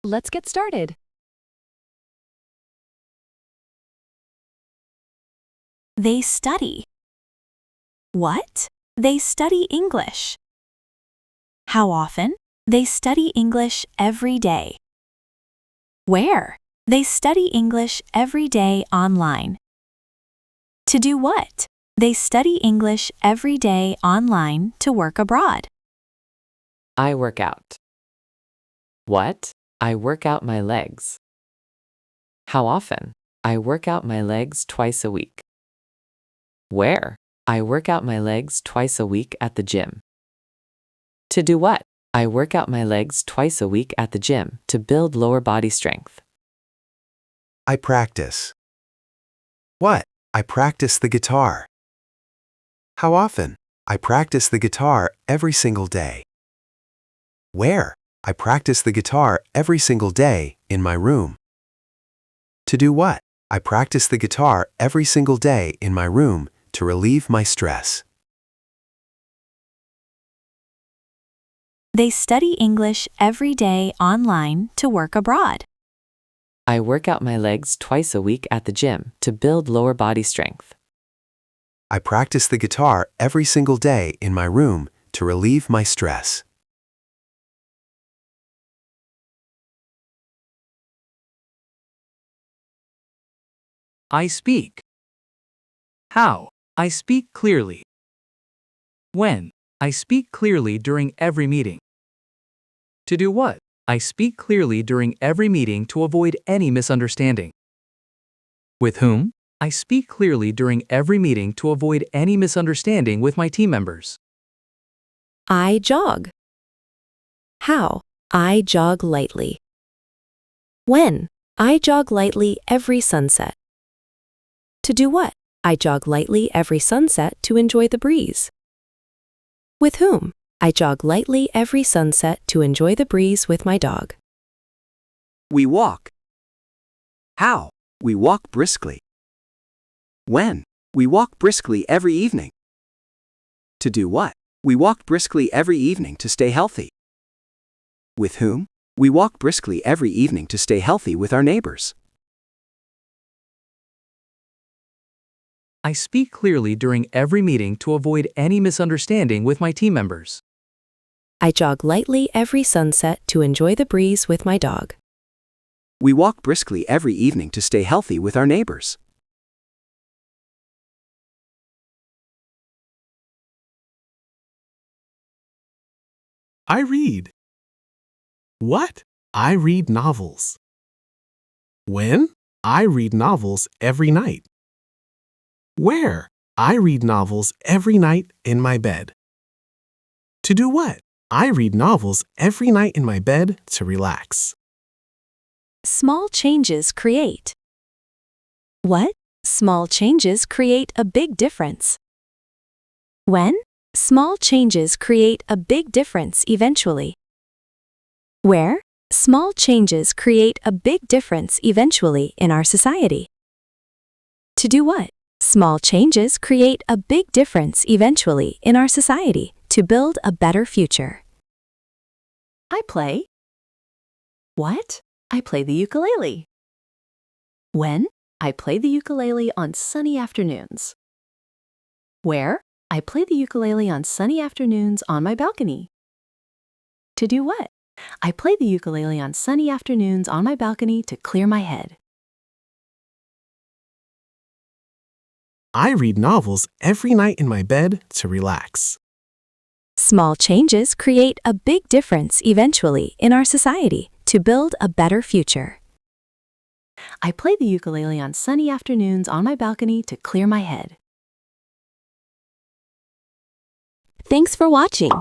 Let's get started. They study. What? They study English. How often? They study English every day. Where? They study English every day online. To do what? They study English every day online to work abroad. I work out. What? I work out my legs. How often? I work out my legs twice a week. Where? I work out my legs twice a week at the gym. To do what? I work out my legs twice a week at the gym to build lower body strength. I practice. What? I practice the guitar. How often? I practice the guitar every single day. Where? I practice the guitar every single day in my room. To do what? I practice the guitar every single day in my room to relieve my stress. They study English every day online to work abroad. I work out my legs twice a week at the gym to build lower body strength. I practice the guitar every single day in my room to relieve my stress. I speak. How? I speak clearly. When? I speak clearly during every meeting. To do what? I speak clearly during every meeting to avoid any misunderstanding. With whom? I speak clearly during every meeting to avoid any misunderstanding with my team members. I jog. How? I jog lightly. When? I jog lightly every sunset. To do what? I jog lightly every sunset to enjoy the breeze. With whom? I jog lightly every sunset to enjoy the breeze with my dog. We walk. How? We walk briskly. When? We walk briskly every evening. To do what? We walk briskly every evening to stay healthy. With whom? We walk briskly every evening to stay healthy with our neighbors. I speak clearly during every meeting to avoid any misunderstanding with my team members. I jog lightly every sunset to enjoy the breeze with my dog. We walk briskly every evening to stay healthy with our neighbors. I read. What? I read novels. When? I read novels every night. Where? I read novels every night in my bed. To do what? I read novels every night in my bed to relax. Small changes create. What? Small changes create a big difference. When? Small changes create a big difference eventually. Where? Small changes create a big difference eventually in our society. To do what? Small changes create a big difference eventually in our society to build a better future. I play. What? I play the ukulele. When? I play the ukulele on sunny afternoons. Where? I play the ukulele on sunny afternoons on my balcony. To do what? I play the ukulele on sunny afternoons on my balcony to clear my head. I read novels every night in my bed to relax. Small changes create a big difference eventually in our society to build a better future. I play the ukulele on sunny afternoons on my balcony to clear my head. Thanks for watching.